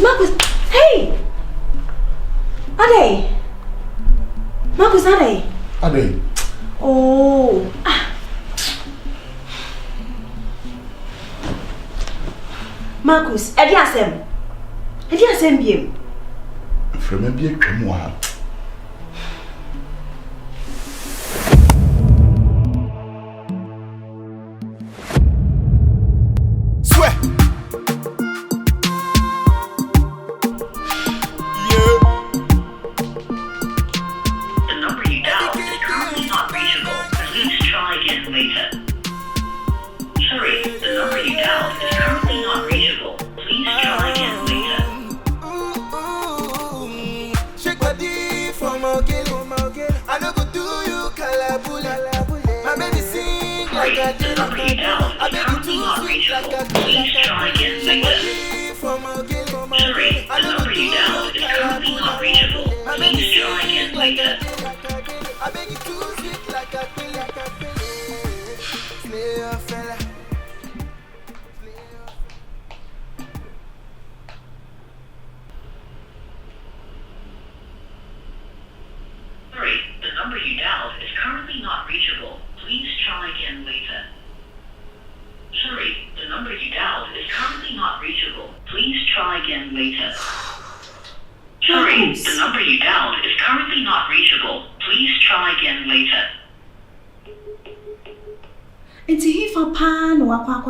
Marcus, hey! Ade! Marcus, Ade! Ade! Oh! Marcus, Edi asem biem. From a big cremwa.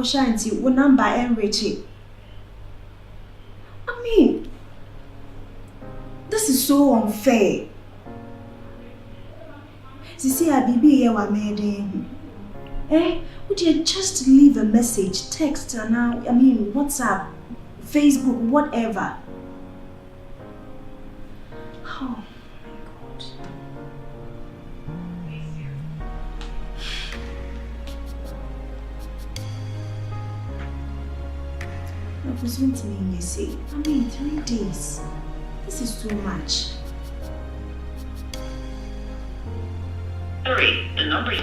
Shanti, what number enriching? I mean, this is so unfair. See, I be here, would you just leave a message, text, and now, I mean, WhatsApp, Facebook, whatever. Oh. I was going to me, say, I mean, 3 days. This is too much. Sorry, the number.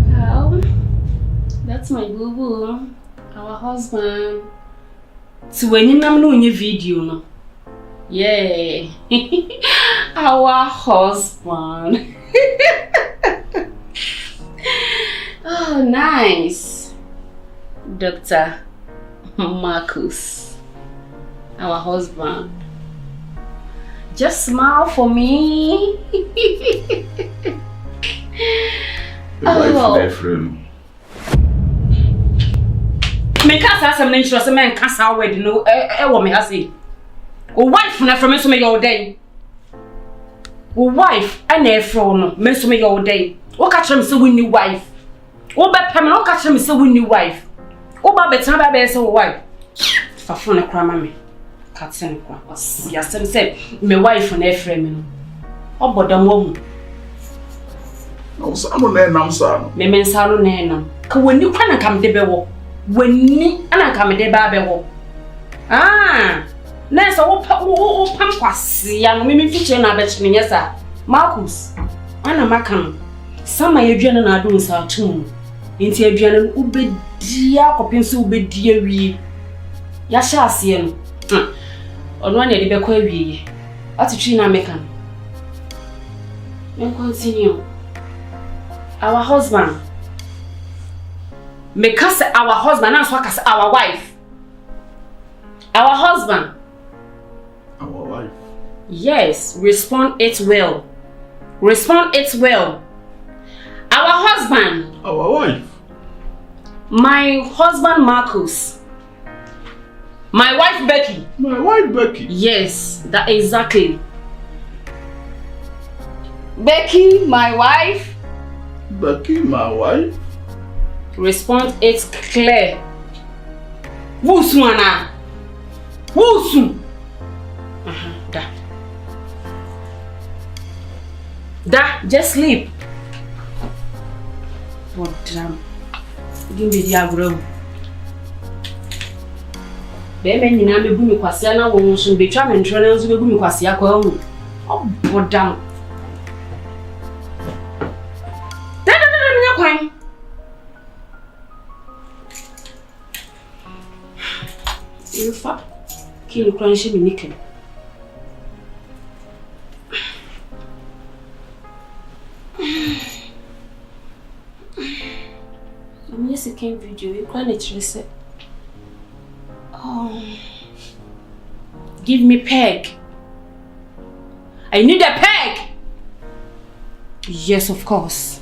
Well, that's my boo-boo, our husband. So when you know in your video, no? Yeah, our husband. Oh, nice. Dr. Marcus, our husband. Just smile for me. Me can't say something sure say man can't say wedding no what me say. O wife na from me so me your day. O wife na from no me so me your day. O ka kire me say we new wife. O be pem na o ka kire me say we new wife. O ba betan ba be say o wife. Fa phone na kra ma me. Ka ten kwa. Ya say me wife na frame me no. O bodam wo hu. No sanu na enam sa no. Me mensano na enam. Ka woni kwa na kam de be wo. Woni ana kam de ba be wo. Ah. Na so wo pam kwase ya no me fiche na be chine nyesa. Marcus. Ana makam. Sama yeduane na adu nsa atum. Enti aduane ubedia kopin so ubedia wie. Ya sha ase no. Ono na de be kwa wie. Atitwi na mekan. We continue. Our husband. Me kase our husband and so kase our wife. Our husband. Our wife. Yes, respond it well. Respond it well. Our husband. Our wife. My husband Marcus. My wife Becky. My wife Becky. Yes, that exactly. Becky, my wife. Becky, my wife. Respond it clear. Wusu ana. Wusu. Da. Da, just sleep. What damn. Give me the agro. Be me nyina me bu mi kwase na wo nso be twa me ntro na nso be bu mi kwase akwa hu. Obodam. Dada me kwan. Ifa. Ki kwan shi mi nikel. I'm just a game video. You can't trace. Give me peg. I need a peg. Yes, of course.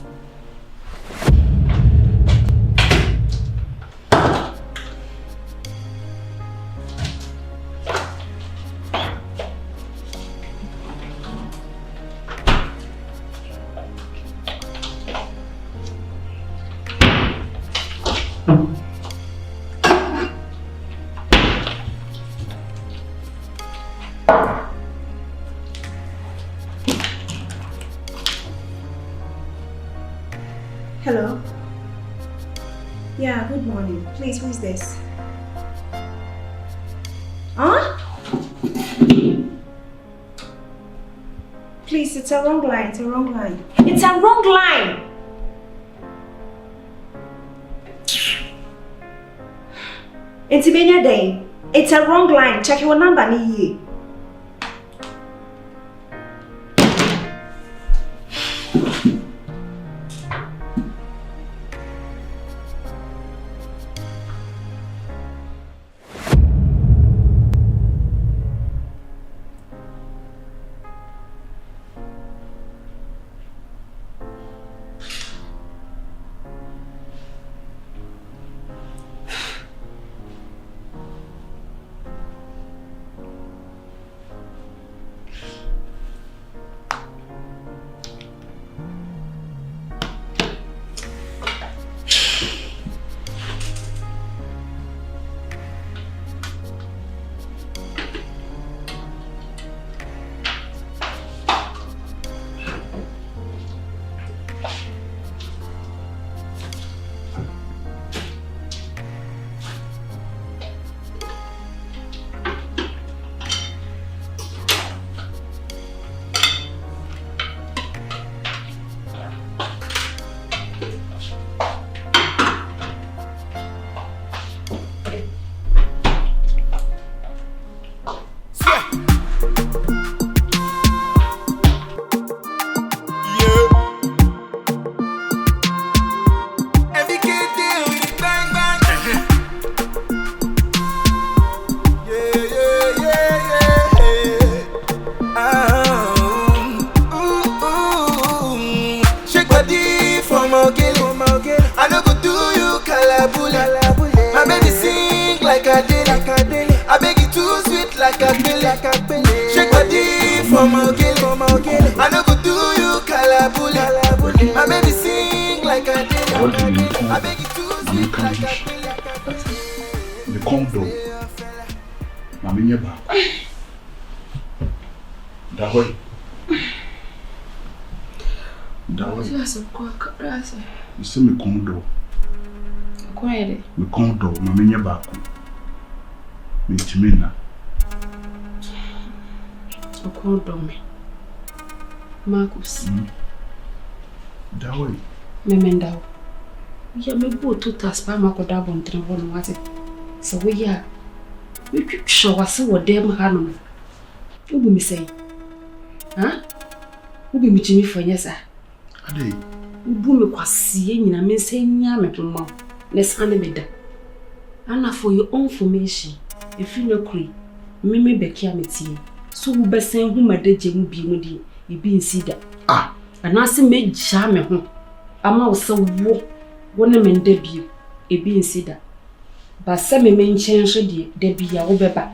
Hello? Yeah, good morning. Please, who is this? Huh? Please, it's a wrong line. It's a wrong line. It's a wrong line! It's a wrong line. Check your number, Niye. You see me condo. Quiet. Me condo, maminya baku. Me timina. Condo me. Marcus. That way. Memendao. Ya me bo to taspa ma ko da bon tren bon wate. So we ya. We show wase wo dem hanom. Ubu mi say. Ha? Ubi mi jimi fanyesa. Ade. Ubu me kwase nyina me say nya me pema. Let's hand me da. And for your own information, if you no kri, me be kia metie. So we be sen hu madeje mu bi mu di, e bi nsida. Ah. Anase me gya me ho. Ama wo se wo ne me nda bi, e bi nsida. Ba se me nchen hwe de da bi ya wo beba.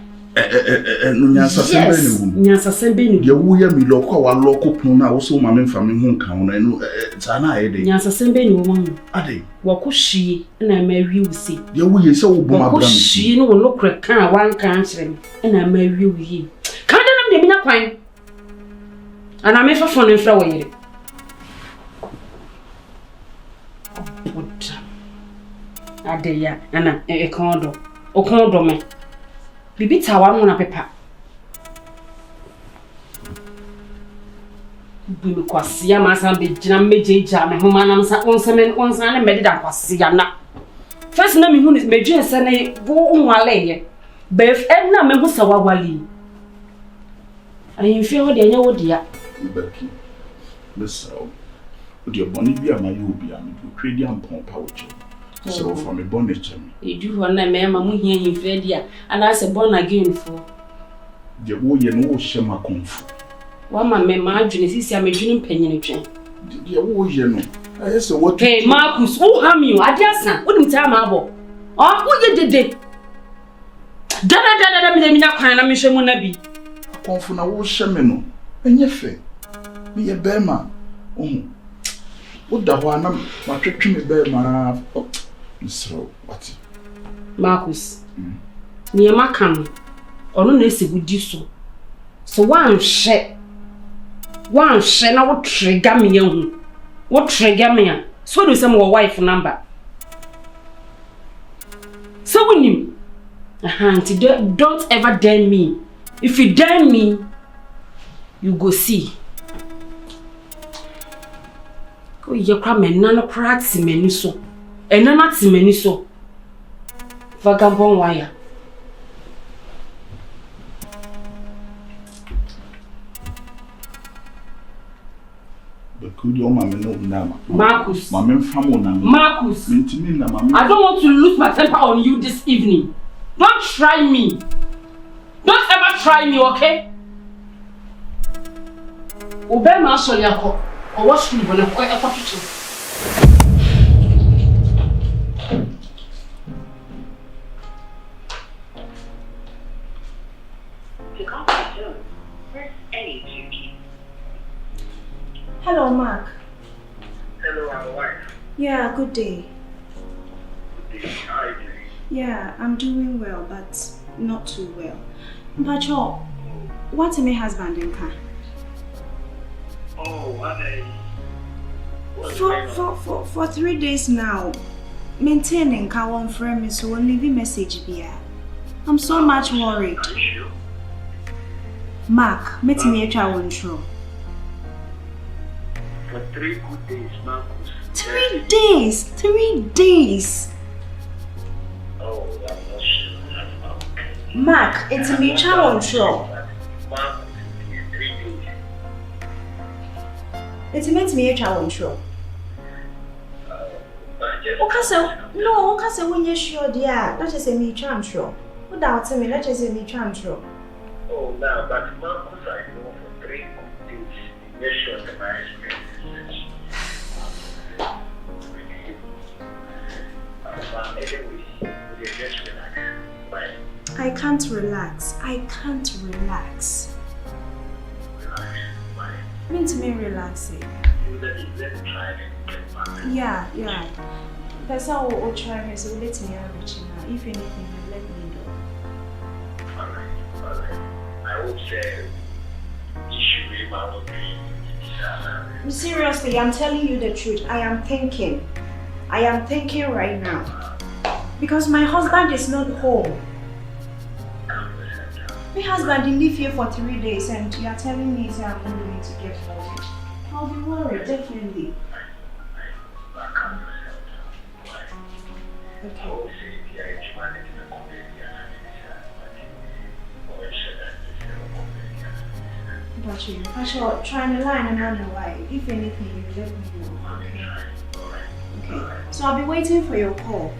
No nyansa sembe ni wu. Nyansa sembe ni. Ye wu ya mi lokọ wa lokọ pun na wo so ma me mfa me hu kan na no ta na aye de. Nyansa sembe ni wo ma. Ade. Wo ko hwie na ma wi wusi. Ye wu ye se wo bo ma bra mi. Wo hwie no wo lokre kan wan kan kire me na ma wi wi. Ka da nam de mi na kwan. Ana me fa fon mfra wo yire. Ade ya ana e kondo. O kondo me. Bibi tawa na pepa. Bibi kwasiya ma san be gina mejeja me homa na nsa onsa na medida kwasiya na. First na me hu ni medwen se na bo unwale ye. Be na me hu sawawali. Ayi fi ho de anya wo dia. Beki. Mesao. Odi oboni bi amaye obi am do kredi ampon pa oche. So for me born nature. Edu ho na me ma mu hia himfre dia. Ana se born again for. De wo ye no wo hyema konfu. Wa ma me ma adwene sisi amedwene mpanyine twen. De wo ye no. Aye se what. Hey Marcus, who harm you? Adiasa, what do ma abo? Oh, who ye dede? Dada me na kwan na me hwemu na bi. Konfu na wo hyeme no. Enye fe. Me ye bema. Wo da ho ana ma twetwe me bema. Nsro, what? Marcus. Ni ma kan. Ono na esegudi so. So wan hye na wo trigger me hu. What trigger me? So do some wife number. So when you don't ever dare me. If you dare me, you go see. Go ye kwa me nano prati meni so. Enana ti meni so. Vagabond wire. Marcus. Marcus. I don't want to lose my temper on you this evening. Don't try me. Don't ever try me, okay? Obey my soul, or watch me when I come to you. Hello, Mark. Hello, my wife. Yeah, good day. Good day. How are you doing? Yeah, I'm doing well, but not too well. Mpacho, what's my husband in car? Oh, what a... For 3 days now, maintaining car one frame so we'll leave a message here. I'm so much worried. Are you sure? Mark, meet me at our intro. For 3 good days, Marcus. 3 days! 3 days! Oh, I'm not sure. That's not okay. Mark, it's a mutual intro. Marcus, it's 3 days. It's meant to be a child intro. Okay, so when you're sure, dear, that is a mutual intro. Without me, that is a mutual intro. Oh, no, but Marcus, I know for 3 good days, make sure that my experience is anyway, we just relax. Bye. I can't relax. Relax. Bye. Mean to me relaxing. Let me try and get back. Yeah. That's how we'll try her, so let me have it now. If anything, let me know. Alright. I would say issue with my own Seriously, I'm telling you the truth. I am thinking right now. Because my husband is not home. My husband didn't live here for 3 days and you are telling me that I'm not going to get worried. I'll be worried, definitely. Okay. But you, I shall try and line another way. If anything, you let me know. Okay. So I'll be waiting for your call.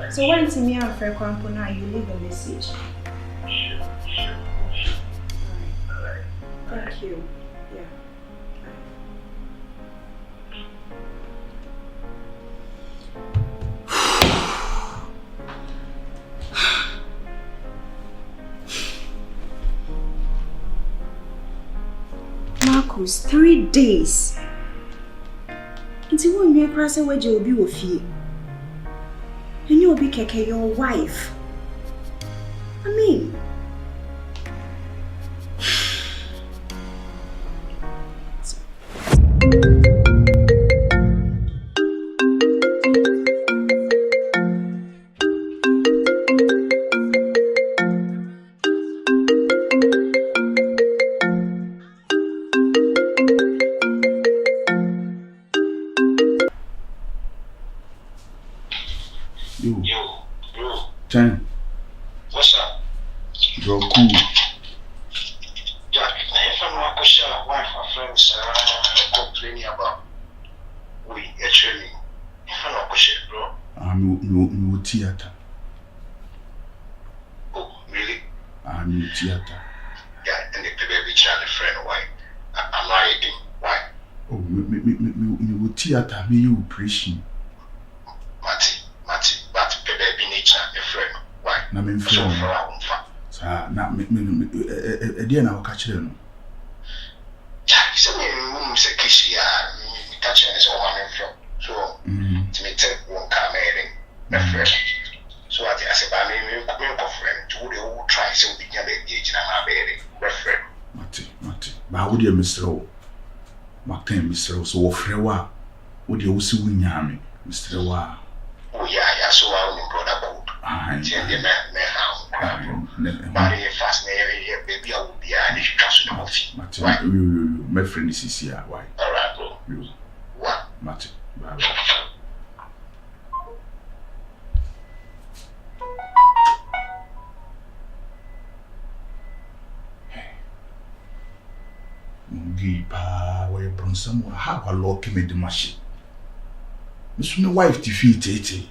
So when to me and Fred Kwampona, you leave a message. Alright. Thank you. Yeah. Marcus, 3 days. Until when you cross away, you'll be with you. And you'll be keke your wife. I mean, Yo. 10. What's up? You're cool. Yeah, if I'm not sure, wife or friends complaining about we actually. If I'm not sure, bro. No theater. Oh, really? No theater. Yeah, and the baby child friend, why? I'm married. Why? Oh, me theater, me you operation. Mati, but baby nature, a friend. Why? Na me So friend. for our Sa na me dia na waka kire no. Yeah, so me say kishi me catch us on one from. So to me take one car my friend. So I say ba me friend to the try so we can be engaged na my friend. Mate. Ba wo dia misro. Makan misro so wo frɛ wa. Wo dia wo si wo nyame. Misro wa. Oh yeah, so I only brother code. Tell the man how. But if fast baby I will be an issue to the office. Mate, you my friend is here. Why? Alright, bro. You. What? Mate. Bye. Mungi pa we bronsam wa ha wa lock me the machine. Miss my wife defeat it.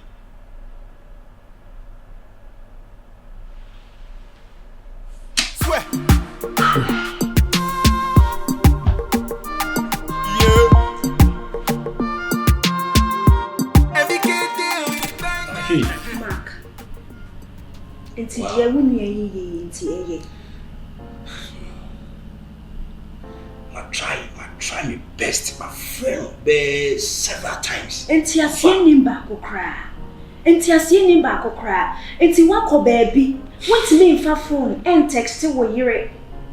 Mark. It's here when you try my best, my friend, best several times. Enti asie nimba kokra. Enti wako baby. Wantimi mfa phone and text wo yire.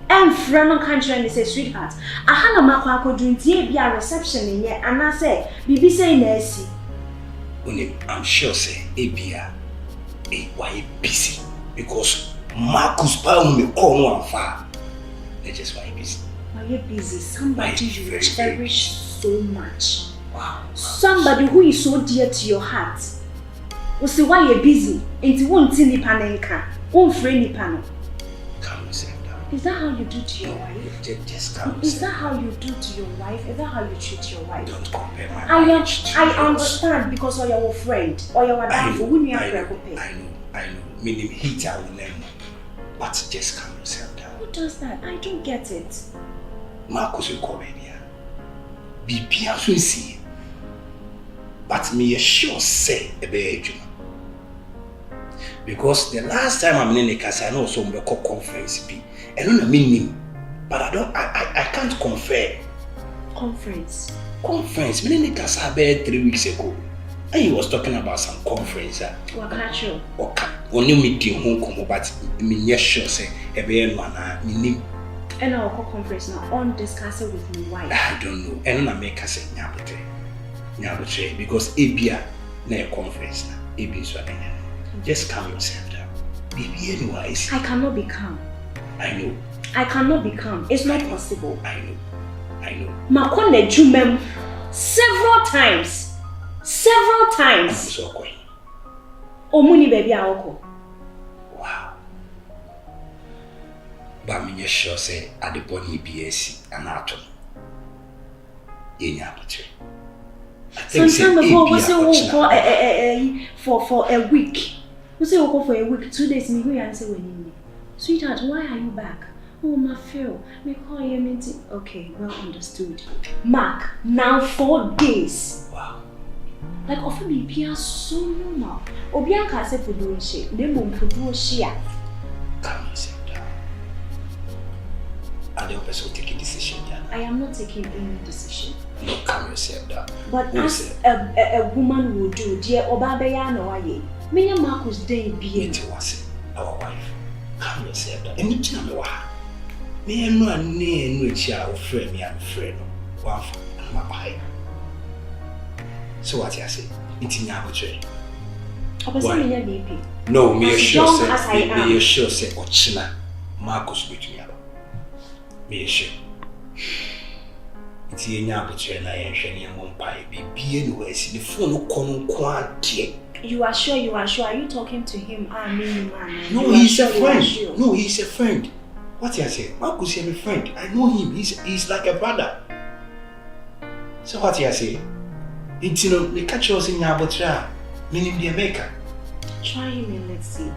And friend no country and say sweetheart. Aha na makwa akodu nti e bia reception nye ana say bibi say na asi. I'm sure say Abia why busy because Marcus Paul me call no far. That's just why busy. Why you busy? Somebody you cherish so much. Wow. Somebody who is so dear to your heart. We say why you busy? Enti wonti nipa na nka. Wonfre nipa no. Calm yourself down. Is that how you do to your wife? Just calm yourself. Is that how you do to your wife? Is that how you treat your wife? Don't compare my marriage to I understand because of your friend or your wife who you have I know. Meaning heat I will never. But just calm yourself down. Who does that? I don't get it. Marcus will call me here. Be so see. But me sure say a bit. Because the last time I'm in the case, I know some conference be. I don't mean but I can't confer. Conference. Me in the case about 3 weeks ago. And he was talking about some conference. Wakacho. Only meeting home come but me sure say a bit man and I'll call conference now on discuss it with my wife. I don't know. And I make us say nyabotre because Abia na a conference na Abia so just calm yourself down. Baby anyways. I cannot be calm. I know. I cannot be calm. It's not possible. I know. Makone jumem several times. I'm so going. Omuni baby awoko. Wow. But me sure say at the body BSc and atom. Some time ago we say we go for a week. We say we go for a week, 2 days. Me go answer when sweetheart, why are you back? Oh, my feel. Me call you meeting. Okay, well understood. Mark, now 4 days. Wow. Like offer me Pia so normal. Obianka say for doing shit. They won't do shit. Calm yourself down. And the person take a decision, Diana. I am not taking any decision. No, calm yourself down. But as a woman would do, dear Obabeya no aye. Me and Marcus day be our wife. Calm yourself down. Anything I'm wa. Me and no no chia friend me and friend. One for my buy. So what you say? It's in your budget. No, me sure say. Me sure say Ochina Marcus with me. Me sure. It's in your budget. I am sharing one pie. Be anywhere. See the phone no come quite. You are sure? Are you talking to him? Man. No, he's a friend. No, he's a friend. What I say? Marcus is a friend. I know him. He's like a brother. So what I say? It's the catch us in Abuja, meaning the America. Try him and let's see.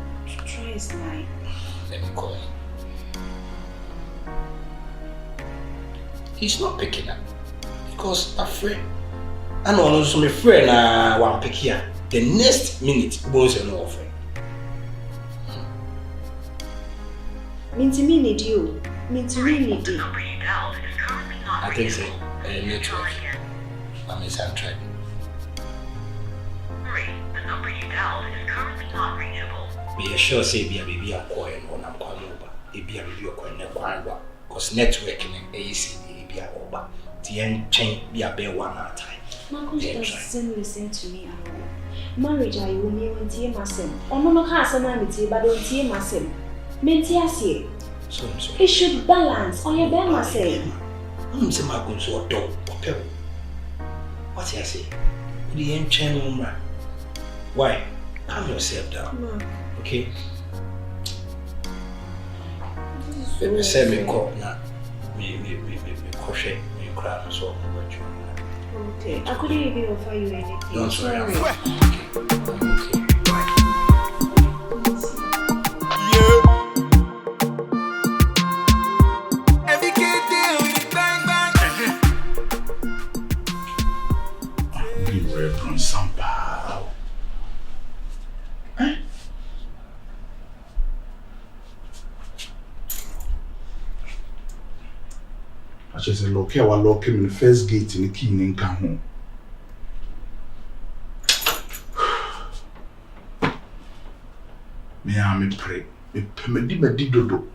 Try his line. Let me call him. He's not picking up because my friend. I know also my friend one pick here. The next minute goes an offering. Minty need you. Minty need you. I think so. Network. I'm a sad track. The number you dialed is currently not reachable. Be sure say be a baby I'm calling when I'm calling over. It be a baby calling because networking and AC be a over. The end chain be a bear one at a time. Marcus doesn't listen to me at all. Marriage I will near when tea myself. Or no has an amity, but don't tea myself. Mentiasi. So it should balance or your bear myself. I'm saying my good so dog or pebble. What I say? The end chain woman. Why? Calm yourself down. No. Okay? Let me say me call now. Me crochet, me cry so I'm going to. Okay, I couldn't even offer you anything. No, sorry. I'm okay. I just said, look, I will lock him in the first gate in the key and come home. Me pray. Me dodo.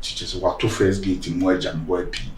She just walk to first gate in Moja and boy P.